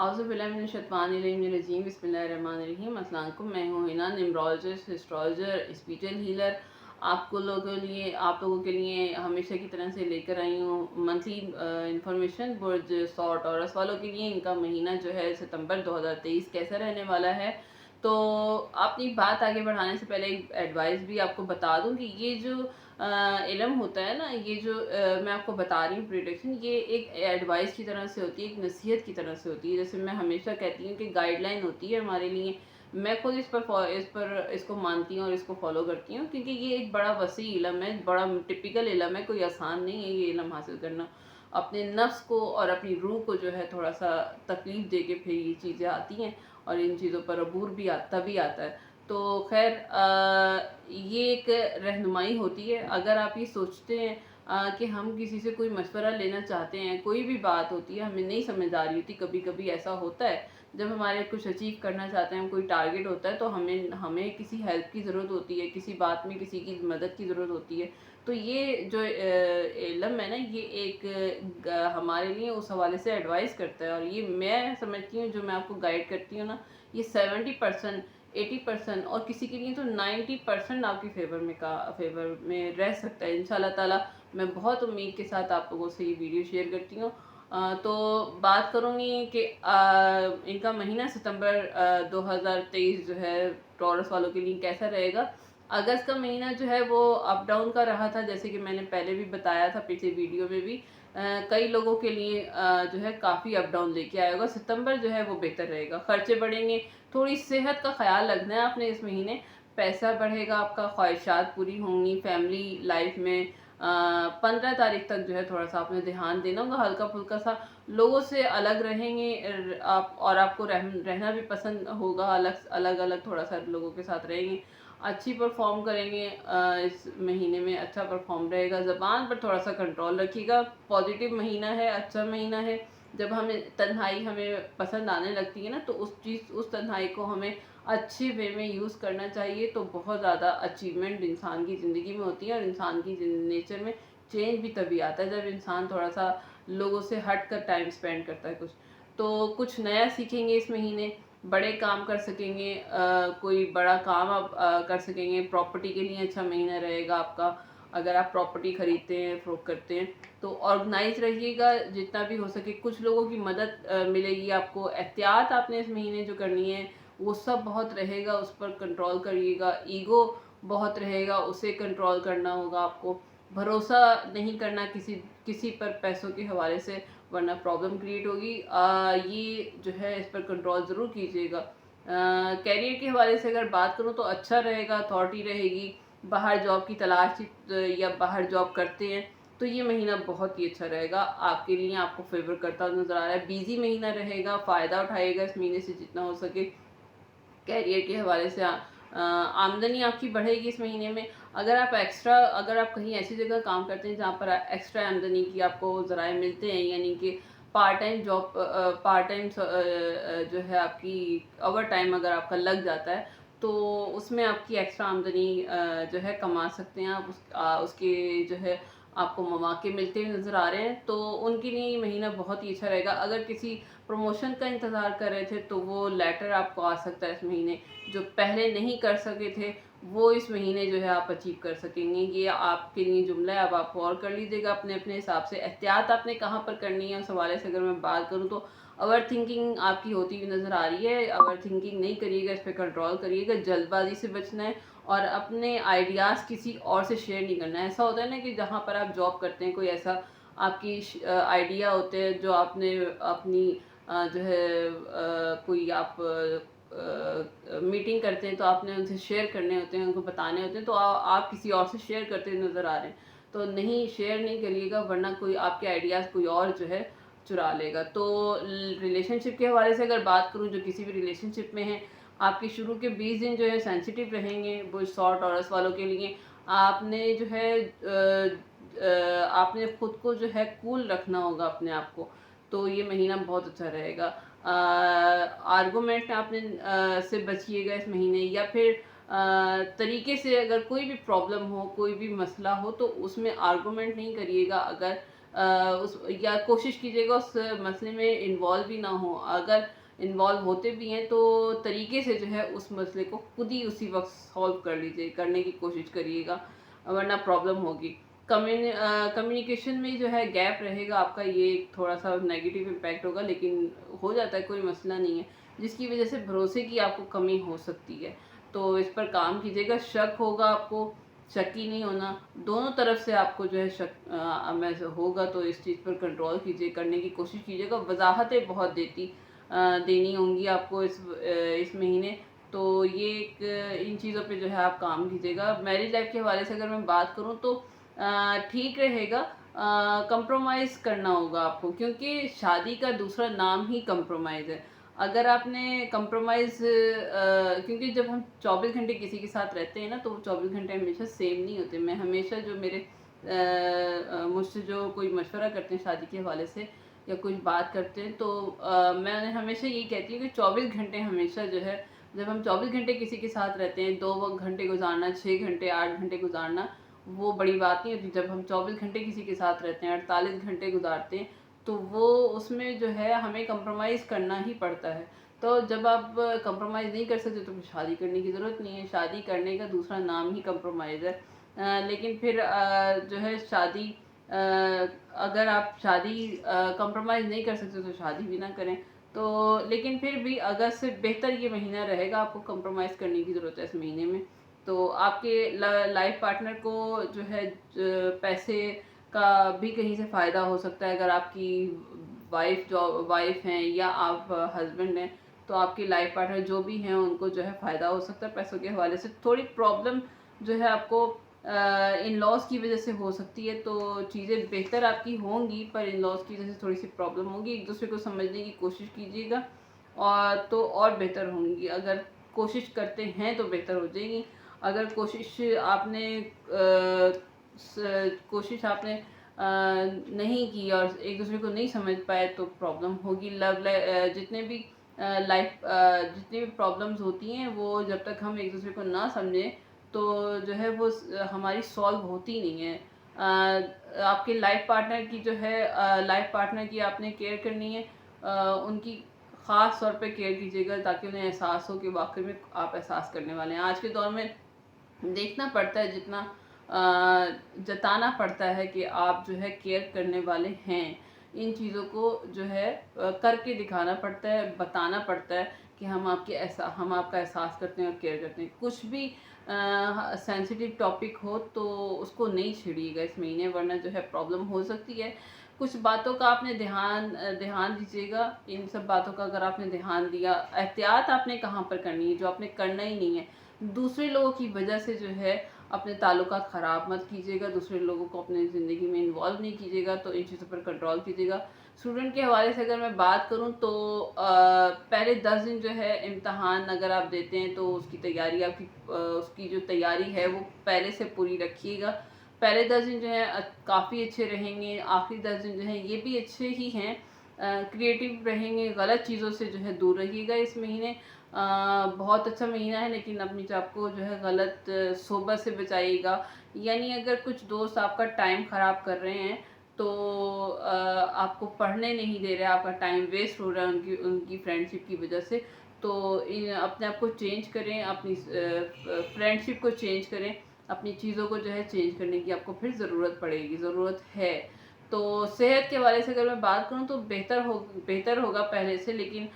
आउज़ुबिल्लाहिमिनश्शैतानिर्रजीम बिस्मिल्लाहिर्रहमानिर्रहीम। अस्सलाम वालेकुम। मैं हूँ Hina, numerologist, astrologer, spiritual healer. आप लोगों के लिए हमेशा की तरह से लेकर आई हूँ मंथली इंफॉर्मेशन। बुर्ज सौ टॉरस वालों के लिए इनका महीना जो है सितंबर 2023 कैसा रहने वाला है। तो अपनी बात आगे बढ़ाने से पहले एक एडवाइस भी आपको बता दूं कि ये जो इल्म होता है ना, ये जो मैं आपको बता रही हूँ प्रिडिक्शन, ये एक एडवाइस की तरह से होती है, एक नसीहत की तरह से होती है। जैसे मैं हमेशा कहती हूँ कि गाइडलाइन होती है हमारे लिए। मैं खुद इसको मानती हूँ और इसको फॉलो करती हूँ, क्योंकि ये एक बड़ा वसी इल्म है, बड़ा टिपिकल इल्म है, कोई आसान नहीं है ये इल्म हासिल करना। अपने नफ्स को और अपनी रूह को जो है थोड़ा सा तकलीफ दे के फिर ये चीज़ें आती हैं, और इन चीज़ों पर अबूर भी आता है। तो खैर, ये एक रहनुमाई होती है। अगर आप ये सोचते हैं कि हम किसी से कोई मशवरा लेना चाहते हैं, कोई भी बात होती है हमें नहीं समझ आ रही होती, कभी कभी ऐसा होता है जब हमारे कुछ अचीव करना चाहते हैं, कोई टारगेट होता है, तो हमें हमें किसी हेल्प की ज़रूरत होती है, किसी बात में किसी की मदद की ज़रूरत होती है। तो ये जो इल्म है ना, ये हमारे लिए उस हवाले से एडवाइस करता है, और ये मैं समझती हूँ, जो मैं आपको गाइड करती हूँ ना, ये 70%, 80% और किसी के लिए तो 90% आपके फेवर में रह सकता है इंशाल्लाह ताला। मैं बहुत उम्मीद के साथ आप लोगों से ये वीडियो शेयर करती हूँ। तो बात करूँगी कि इनका महीना सितंबर 2023 जो है टॉरस वालों के लिए कैसा रहेगा। अगस्त का महीना जो है वो अप डाउन का रहा था, जैसे कि मैंने पहले भी बताया था पिछले वीडियो में भी। कई लोगों के लिए जो है काफ़ी अप डाउन लेके आया होगा। सितंबर जो है वो बेहतर रहेगा, खर्चे बढ़ेंगे, थोड़ी सेहत का ख्याल रखना है आपने इस महीने। पैसा बढ़ेगा आपका, ख्वाहिशात पूरी होंगी फैमिली लाइफ में। 15 तारीख तक जो है थोड़ा सा आपने ध्यान देना होगा, हल्का फुल्का सा लोगों से अलग रहेंगे आप, और आपको रहना भी पसंद होगा, अलग अलग अलग थोड़ा सा लोगों के साथ रहेंगे। अच्छी परफॉर्म करेंगे इस महीने में, अच्छा परफॉर्म रहेगा। ज़बान पर थोड़ा सा कंट्रोल रखिएगा। पॉजिटिव महीना है, अच्छा महीना है। जब हमें पसंद आने लगती है ना, तो उस तन्हाई को हमें अच्छे वे में यूज़ करना चाहिए। तो बहुत ज़्यादा अचीवमेंट इंसान की ज़िंदगी में होती है, और इंसान की नेचर में चेंज भी तभी आता है जब इंसान थोड़ा सा लोगों से हट कर टाइम स्पेंड करता है कुछ। तो कुछ नया सीखेंगे इस महीने, बड़े काम कर सकेंगे, कोई बड़ा काम आप कर सकेंगे। प्रॉपर्टी के लिए अच्छा महीना रहेगा आपका। अगर आप प्रॉपर्टी खरीदते हैं, फ़रोख्त करते हैं, तो ऑर्गेनाइज रहिएगा जितना भी हो सके। कुछ लोगों की मदद मिलेगी आपको। एहतियात आपने इस महीने जो करनी है वो सब बहुत रहेगा, उस पर कंट्रोल करिएगा। ईगो बहुत रहेगा, उसे कंट्रोल करना होगा आपको। भरोसा नहीं करना किसी किसी पर पैसों के हवाले से, वरना प्रॉब्लम क्रिएट होगी। ये जो है इस पर कंट्रोल ज़रूर कीजिएगा। कैरियर के हवाले से अगर बात करूँ तो अच्छा रहेगा, अथॉरिटी रहेगी। बाहर जॉब की तलाश या बाहर जॉब करते हैं तो ये महीना बहुत ही अच्छा रहेगा आपके लिए, आपको फेवर करता नज़र आ रहा है। बिजी महीना रहेगा, फ़ायदा उठाइएगा इस महीने से जितना हो सके। कैरियर के हवाले से आमदनी आपकी बढ़ेगी इस महीने में। अगर आप कहीं ऐसी जगह काम करते हैं जहाँ पर एक्स्ट्रा आमदनी की आपको ज़राए मिलते हैं, यानी कि पार्ट टाइम जो है आपकी ओवर टाइम अगर आपका लग जाता है, तो उसमें आपकी एक्स्ट्रा आमदनी जो है कमा सकते हैं आप। उसके जो है आपको मौके मिलते हुए नज़र आ रहे हैं, तो उनके लिए ये महीना बहुत ही अच्छा रहेगा। अगर किसी प्रमोशन का इंतज़ार कर रहे थे तो वो लेटर आपको आ सकता है इस महीने। जो पहले नहीं कर सके थे वो इस महीने जो है आप अचीव कर सकेंगे। ये आपके लिए जुमला है, अब आप और कर लीजिएगा अपने अपने हिसाब से। एहतियात आपने कहाँ पर करनी है उस हवाले से अगर मैं बात करूँ, तो ओवर थिंकिंग आपकी होती हुई नज़र आ रही है। ओवर थिंकिंग नहीं करिएगा, इस पर कंट्रोल करिएगा। जल्दबाजी से बचना है, और अपने आइडियाज़ किसी और से शेयर नहीं करना है। ऐसा होता है ना कि जहाँ पर आप जॉब करते हैं, कोई ऐसा आपकी आइडिया होते हैं जो आपने अपनी जो है कोई आप मीटिंग करते हैं तो आपने उनसे शेयर करने होते हैं, उनको बताने होते हैं, तो आप किसी और से शेयर करते हुए नज़र आ रहे हैं, तो नहीं, शेयर नहीं करिएगा, वरना कोई आपके आइडियाज़ कोई और जो है चुरा लेगा। तो रिलेशनशिप के हवाले से अगर बात करूँ, जो किसी भी रिलेशनशिप में है, आपके शुरू के 20 दिन जो है सेंसिटिव रहेंगे वो शॉर्ट टॉरस वालों के लिए। आपने जो है आपने खुद को जो है कूल रखना होगा अपने आप को, तो ये महीना बहुत अच्छा रहेगा। आर्गूमेंट में आपने से बचिएगा इस महीने, या फिर तरीके से अगर कोई भी प्रॉब्लम हो, कोई भी मसला हो, तो उसमें आर्गूमेंट नहीं करिएगा। अगर उस या कोशिश कीजिएगा उस मसले में इन्वॉल्व भी ना हो। अगर इन्वॉल्व होते भी हैं तो तरीके से जो है उस मसले को खुद ही उसी वक़्त सॉल्व कर लीजिए, करने की कोशिश करिएगा, वरना प्रॉब्लम होगी। कम्युनिकेशन में जो है गैप रहेगा आपका, ये थोड़ा-सा नेगेटिव इम्पैक्ट होगा, लेकिन हो जाता है, कोई मसला नहीं है, जिसकी वज़ह से भरोसे की आपको कमी हो सकती है। तो इस पर काम कीजिएगा। शक होगा आपको, शक ही नहीं होना, दोनों तरफ से आपको जो है शक में होगा, तो इस चीज़ पर कंट्रोल कीजिए, करने की कोशिश कीजिएगा। वज़ाहतें बहुत देनी होंगी आपको इस महीने, तो ये एक इन चीज़ों पे जो है आप काम कीजिएगा। मैरिज लाइफ़ के हवाले से अगर मैं बात करूँ तो ठीक रहेगा। कंप्रोमाइज़ करना होगा आपको, क्योंकि शादी का दूसरा नाम ही कंप्रोमाइज़ है। अगर आपने कंप्रोमाइज़ क्योंकि जब हम 24 घंटे किसी के साथ रहते हैं ना, तो वो 24 घंटे हमेशा सेम नहीं होते। मैं हमेशा जो मेरे मुझसे जो कोई मशवरा करते हैं शादी के हवाले से या कुछ बात करते हैं, तो मैं हमेशा यही कहती हूँ कि 24 घंटे हमेशा जो है, जब हम 24 घंटे किसी के साथ रहते हैं, 2 घंटे गुज़ारना, 6 घंटे, 8 घंटे गुज़ारना, वो बड़ी बात नहीं होती। जब हम 24 घंटे किसी के साथ रहते हैं, 48 घंटे गुज़ारते हैं, तो वो उसमें जो है हमें कंप्रोमाइज़ करना ही पड़ता है। तो जब आप कंप्रोमाइज़ नहीं कर सकते तो फिर शादी करने की ज़रूरत नहीं है। शादी करने का दूसरा नाम ही कंप्रोमाइज़ है। लेकिन फिर जो है शादी, अगर आप शादी कंप्रोमाइज़ नहीं कर सकते तो शादी भी ना करें। तो लेकिन फिर भी अगस्त से बेहतर ये महीना रहेगा, आपको कंप्रोमाइज़ करने की ज़रूरत है इस महीने में। तो आपके लाइफ पार्टनर को जो है पैसे का भी कहीं से फ़ायदा हो सकता है। अगर आपकी वाइफ़ हैं या आप हस्बैंड हैं, तो आपके लाइफ पार्टनर जो भी हैं उनको जो है फ़ायदा हो सकता है पैसों के हवाले से। थोड़ी प्रॉब्लम जो है आपको इन-लॉज़ की वज़ह से हो सकती है, तो चीज़ें बेहतर आपकी होंगी, पर इन-लॉज़ की वज़ह से थोड़ी-सी प्रॉब्लम होगी। एक-दूसरे को समझने की कोशिश कीजिएगा, और तो और बेहतर होंगी। अगर कोशिश करते हैं तो बेहतर हो जाएँगी। अगर कोशिश आपने नहीं की और एक-दूसरे को नहीं समझ पाए, तो प्रॉब्लम होगी। जितनी भी प्रॉब्लम्स होती हैं, वो जब तक हम एक-दूसरे को ना समझें, तो जो है वो हमारी सॉल्व होती नहीं है। आपके लाइफ पार्टनर की आपने केयर करनी है। उनकी ख़ास तौर पे केयर कीजिएगा, ताकि उन्हें एहसास हो कि वाक़ई में आप एहसास करने वाले हैं। आज के दौर में देखना पड़ता है, जितना जताना पड़ता है कि आप जो है केयर करने वाले हैं। इन चीज़ों को जो है करके दिखाना पड़ता है, बताना पड़ता है कि हम आपका एहसास करते हैं और केयर करते हैं। कुछ भी सेंसिटिव टॉपिक हो तो उसको नहीं छेड़िएगा इस महीने, वरना जो है प्रॉब्लम हो सकती है। कुछ बातों का आपने ध्यान दीजिएगा। इन सब बातों का अगर आपने ध्यान दिया, एहतियात आपने कहाँ पर करनी है, जो आपने करना ही नहीं है। दूसरे लोगों की वजह से जो है अपने ताल्लुकात ख़राब मत कीजिएगा, दूसरे लोगों को अपनी ज़िंदगी में इन्वॉल्व नहीं कीजिएगा, तो इन चीज़ों पर कंट्रोल कीजिएगा। स्टूडेंट के हवाले से अगर मैं बात करूँ, तो पहले 10 दिन जो है इम्तहान अगर आप देते हैं, तो उसकी जो तैयारी है वो पहले से पूरी रखिएगा। पहले 10 दिन जो है काफ़ी अच्छे रहेंगे, आखिरी 10 दिन जो हैं ये भी अच्छे ही हैं। क्रिएटिव रहेंगे, गलत चीज़ों से जो है दूर रहिएगा इस महीने। बहुत अच्छा महीना है, लेकिन अपनी जान को जो है गलत सोबत से बचाइएगा। यानी अगर कुछ दोस्त आपका टाइम ख़राब कर रहे हैं, तो आपको पढ़ने नहीं दे रहे हैं, आपका टाइम वेस्ट हो रहा है उनकी उनकी फ्रेंडशिप की वजह से, तो अपने आप को चेंज करें, अपनी फ्रेंडशिप को चेंज करें, अपनी चीज़ों को जो है चेंज करने की आपको फिर ज़रूरत है। तो सेहत के हवाले से अगर मैं बात करूँ, तो बेहतर होगा पहले से, लेकिन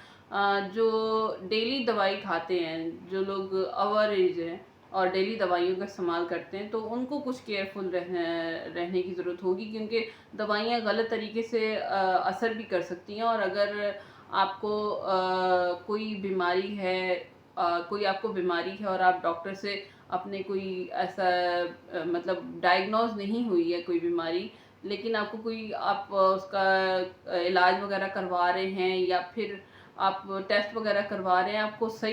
जो डेली दवाई खाते हैं, जो लोग ओवर एज हैं और डेली दवाइयों का इस्तेमाल करते हैं, तो उनको कुछ केयरफुल रहने की ज़रूरत होगी, क्योंकि दवाइयाँ गलत तरीके से असर भी कर सकती हैं। और अगर आपको कोई आपको बीमारी है और आप डॉक्टर से अपने कोई ऐसा मतलब डायग्नोज नहीं हुई है कोई बीमारी, लेकिन आप उसका इलाज वगैरह करवा रहे हैं, या फिर आप टेस्ट वगैरह करवा रहे हैं, आपको सही